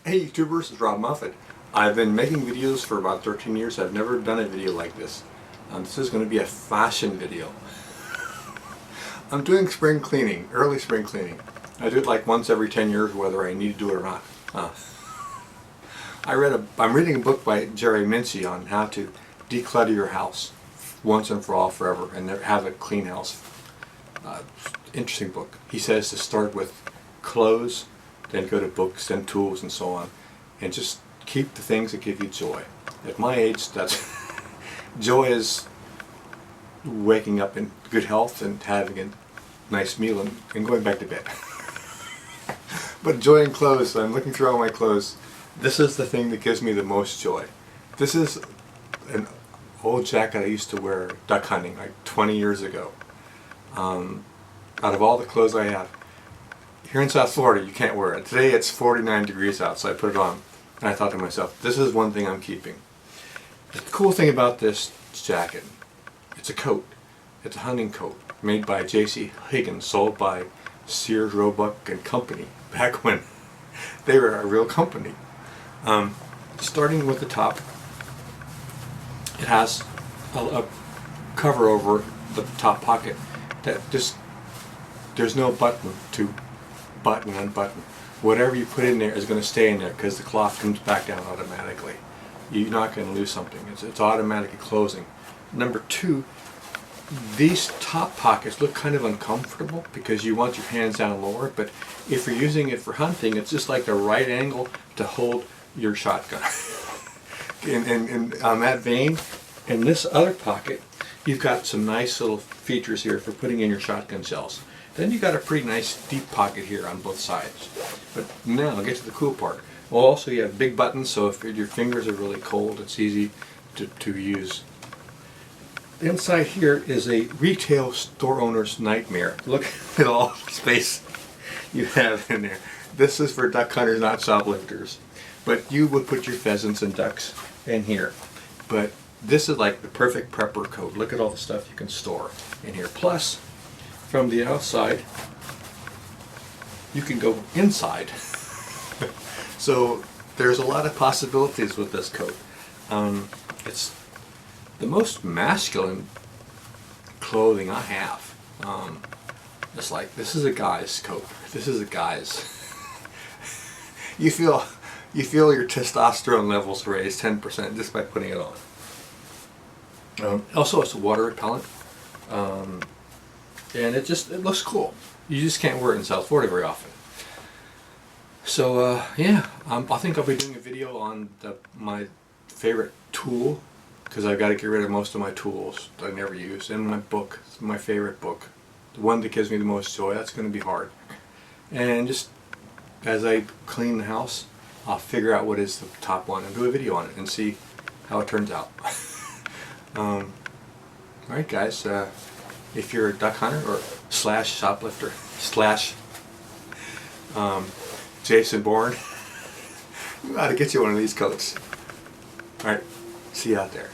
Hey YouTubers, it's Rob Muffet. I've been making videos for about 13 years. I've never done a video like this. This is going to be a fashion video. I'm doing spring cleaning, early spring cleaning. I do it like once every 10 years whether I need to do it or not. I'm reading a book by Jerry Minchey on how to declutter your house once and for all forever and have a clean house. Interesting book. He says to start with clothes, then go to books, then tools, and so on, and just keep the things that give you joy. At my age, that's joy is waking up in good health and having a nice meal and going back to bed. But joy in clothes, I'm looking through all my clothes. This is the thing that gives me the most joy. This is an old jacket I used to wear duck hunting like 20 years ago. Out of all the clothes I have, here in South Florida, you can't wear it. Today it's 49 degrees out, so I put it on. And I thought to myself, this is one thing I'm keeping. The cool thing about this jacket, it's a coat. It's a hunting coat made by JC Higgins, sold by Sears, Roebuck and Company, back when they were a real company. Starting with the top, it has a cover over the top pocket that just, there's no button to button, unbutton. Whatever you put in there is going to stay in there because the cloth comes back down automatically. You're not going to lose something. It's automatically closing. Number two, these top pockets look kind of uncomfortable because you want your hands down lower, but if you're using it for hunting, it's just like the right angle to hold your shotgun. And on that vein, in this other pocket, you've got some nice little features here for putting in your shotgun shells. Then you got a pretty nice deep pocket here on both sides. But now I'll get to the cool part. Well, also you have big buttons, so if your fingers are really cold, it's easy to use. Inside here is a retail store owner's nightmare. Look at all the space you have in there. This is for duck hunters, not shoplifters. But you would put your pheasants and ducks in here. But this is like the perfect prepper coat. Look at all the stuff you can store in here. Plus, from the outside, you can go inside. So there's a lot of possibilities with this coat. It's the most masculine clothing I have. It's like, this is a guy's coat. This is a guy's. You feel your testosterone levels raise 10% just by putting it on. Also, it's a water repellent. And it looks cool. You just can't wear it in South Florida very often. So yeah, I think I'll be doing a video on my favorite tool, because I've got to get rid of most of my tools that I never use. And my book, my favorite book, the one that gives me the most joy. That's going to be hard. And just as I clean the house, I'll figure out what is the top one and do a video on it and see how it turns out. Alright guys, if you're a duck hunter or slash shoplifter slash Jason Bourne, we ought to get you one of these coats. Alright, see you out there.